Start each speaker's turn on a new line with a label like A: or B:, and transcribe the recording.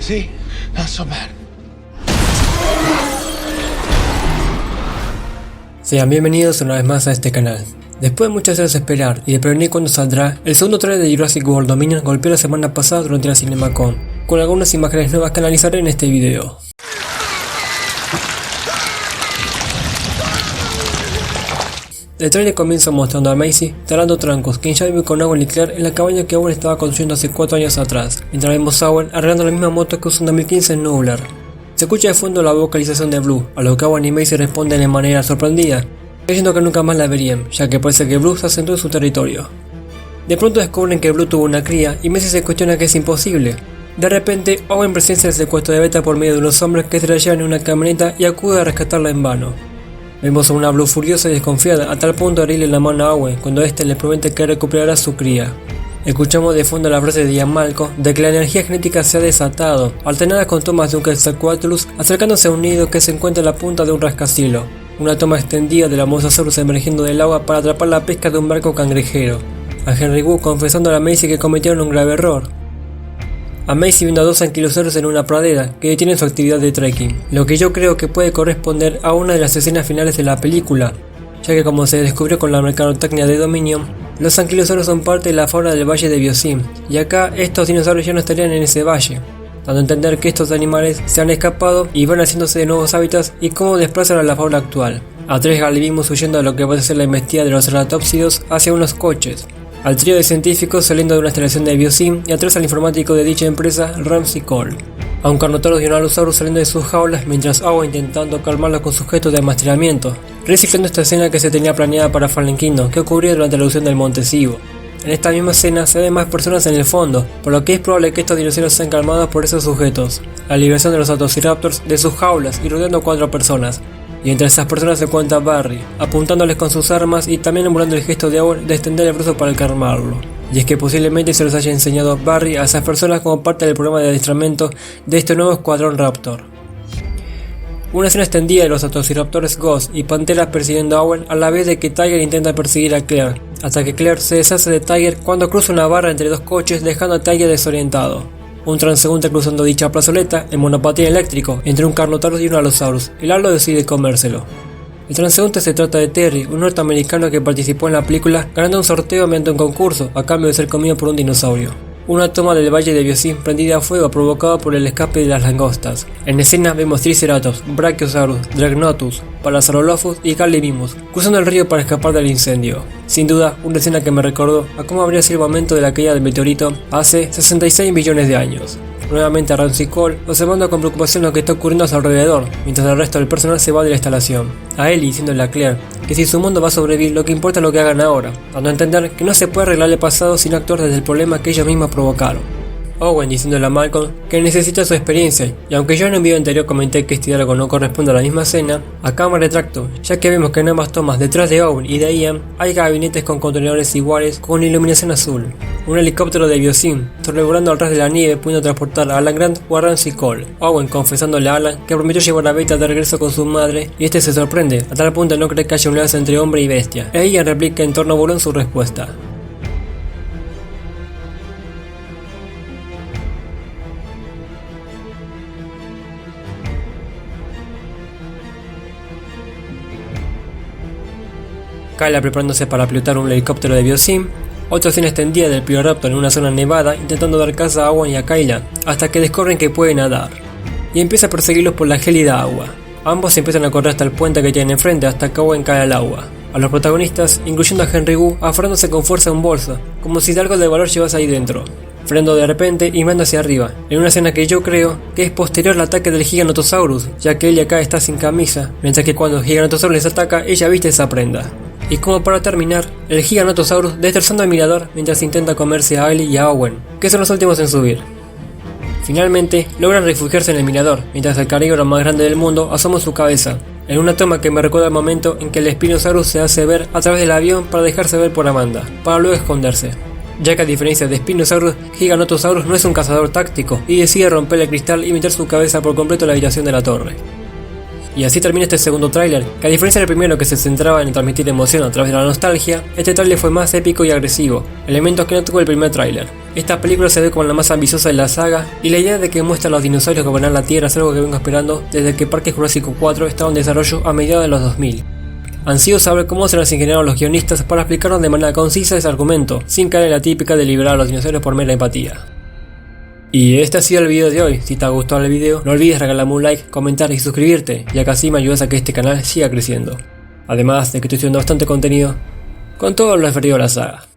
A: See? Not so bad.
B: Sean bienvenidos una vez más a este canal. Después de muchas horas de esperar y de prevenir cuándo saldrá, el segundo trailer de Jurassic World Dominion golpeó la semana pasada durante la CinemaCon, con algunas imágenes nuevas que analizaré en este video. El trailer comienza mostrando a Maisie talando troncos, quien ya vive con Owen y Claire en la cabaña que Owen estaba construyendo hace 4 años atrás, mientras vemos a Owen arreglando la misma moto que usó en 2015 en Nublar. Se escucha de fondo la vocalización de Blue, a lo que Owen y Maisie responden de manera sorprendida, creyendo que nunca más la verían, ya que parece que Blue se asentó en su territorio. De pronto descubren que Blue tuvo una cría y Maisie se cuestiona que es imposible. De repente, Owen presencia el secuestro de Beta por medio de unos hombres que se la llevan en una camioneta y acude a rescatarla en vano. Vemos a una Blue furiosa y desconfiada a tal punto de abrirle la mano a Owen cuando este le promete que recuperará su cría. Escuchamos de fondo la frase de Ian Malcolm de que la energía genética se ha desatado, alternada con tomas de un Quetzalcoatlus acercándose a un nido que se encuentra en la punta de un rascacielos. Una toma extendida de la Mosasaurus emergiendo del agua para atrapar la pesca de un barco cangrejero. A Henry Wu confesando a Maisie que cometieron un grave error. A Maisie viendo a 2 anquilosaurios en una pradera que detienen su actividad de trekking, lo que yo creo que puede corresponder a una de las escenas finales de la película, ya que como se descubrió con la mercadotecnia de Dominion, los anquilosaurios son parte de la fauna del valle de Biosyn, y acá estos dinosaurios ya no estarían en ese valle, dando a entender que estos animales se han escapado y van haciéndose de nuevos hábitats y cómo desplazan a la fauna actual. A 3 galivimos huyendo de lo que puede ser la embestida de los ceratópsidos hacia unos coches, al trío de científicos saliendo de una instalación de Biosyn y atrás al informático de dicha empresa, Ramsey Cole. A un Carnotaurus y un Allosaurus saliendo de sus jaulas mientras Owen intentando calmarlos con sus gestos de amastramiento, reciclando esta escena que se tenía planeada para Fallen Kingdom que ocurría durante la erupción del Monte Sibo. En esta misma escena se ven más personas en el fondo, por lo que es probable que estos dinosaurios sean calmados por esos sujetos. La liberación de los Velociraptors de sus jaulas y rodeando a 4 personas. Y entre esas personas se encuentra Barry, apuntándoles con sus armas y también emulando el gesto de Owen de extender el brazo para calmarlo. Y es que posiblemente se los haya enseñado Barry a esas personas como parte del programa de adiestramiento de este nuevo escuadrón Raptor. Una escena extendida de los Velociraptors Ghost y Panteras persiguiendo a Owen a la vez de que Tiger intenta perseguir a Claire, hasta que Claire se deshace de Tiger cuando cruza una barra entre 2 coches dejando a Tiger desorientado. Un transeúnte cruzando dicha plazoleta en monopatín eléctrico entre un Carnotaurus y un Allosaurus. El Allo decide comérselo. El transeúnte se trata de Terry, un norteamericano que participó en la película ganando un sorteo mediante un concurso a cambio de ser comido por un dinosaurio. Una toma del valle de Biosyn prendida a fuego provocada por el escape de las langostas. En escena vemos Triceratops, Brachiosaurus, Dragnotus, Parasaurolophus y Gallimimus cruzando el río para escapar del incendio. Sin duda, una escena que me recordó a cómo habría sido el momento de la caída del meteorito hace 66 millones de años. Nuevamente a Ramsey Cole observando con preocupación lo que está ocurriendo a su alrededor, mientras el resto del personal se va de la instalación. A Ellie diciéndole a Claire que si su mundo va a sobrevivir lo que importa es lo que hagan ahora, dando a entender que no se puede arreglar el pasado sin actuar desde el problema que ellos mismos provocaron. Owen diciéndole a Malcolm que necesita su experiencia, y aunque yo en un video anterior comenté que este diálogo no corresponde a la misma escena, acá me retracto, ya que vemos que en ambas tomas detrás de Owen y de Ian hay gabinetes con contenedores iguales con iluminación azul. Un helicóptero de Biosyn, sobrevolando al ras de la nieve pudiendo transportar a Alan Grant o a Ramsey Cole. Owen confesándole a Alan que prometió llevar a Beta de regreso con su madre y este se sorprende, a tal punto de no creer que haya un enlace entre hombre y bestia. E Ian replica en torno a burlón su respuesta. Kyla preparándose para pilotar un helicóptero de Biosyn, otra escena extendida del Plioroptor en una zona nevada intentando dar caza a Owen y a Kyla, hasta que descubren que puede nadar, y empieza a perseguirlos por la gélida agua. Ambos empiezan a correr hasta el puente que tienen enfrente hasta que Owen cae al agua. A los protagonistas, incluyendo a Henry Wu, aferrándose con fuerza a un bolso, como si de algo de valor llevase ahí dentro, frenando de repente y mirando hacia arriba, en una escena que yo creo que es posterior al ataque del Giganotosaurus, ya que ella acá está sin camisa, mientras que cuando el Giganotosaurus les ataca, ella viste esa prenda. Y como para terminar, el Giganotosaurus destrozando al mirador mientras intenta comerse a Ellie y a Owen, que son los últimos en subir. Finalmente, logran refugiarse en el mirador, mientras el carnívoro más grande del mundo asoma su cabeza, en una toma que me recuerda al momento en que el Spinosaurus se hace ver a través del avión para dejarse ver por Amanda, para luego esconderse. Ya que a diferencia de Spinosaurus, Giganotosaurus no es un cazador táctico y decide romper el cristal y meter su cabeza por completo en la habitación de la torre. Y así termina este segundo tráiler, que a diferencia del primero que se centraba en transmitir emoción a través de la nostalgia, este tráiler fue más épico y agresivo, elementos que no tuvo el primer tráiler. Esta película se ve como la más ambiciosa de la saga, y la idea de que muestra a los dinosaurios gobernar la Tierra es algo que vengo esperando desde que Parque Jurásico 4 estaba en desarrollo a mediados de los 2000. Ansío saber cómo se las ingeniaron los guionistas para explicarnos de manera concisa ese argumento, sin caer en la típica de liberar a los dinosaurios por mera empatía. Y este ha sido el video de hoy. Si te ha gustado el video, no olvides regalarme un like, comentar y suscribirte, ya que así me ayudas a que este canal siga creciendo. Además de que estoy subiendo bastante contenido con todo lo referido a la saga.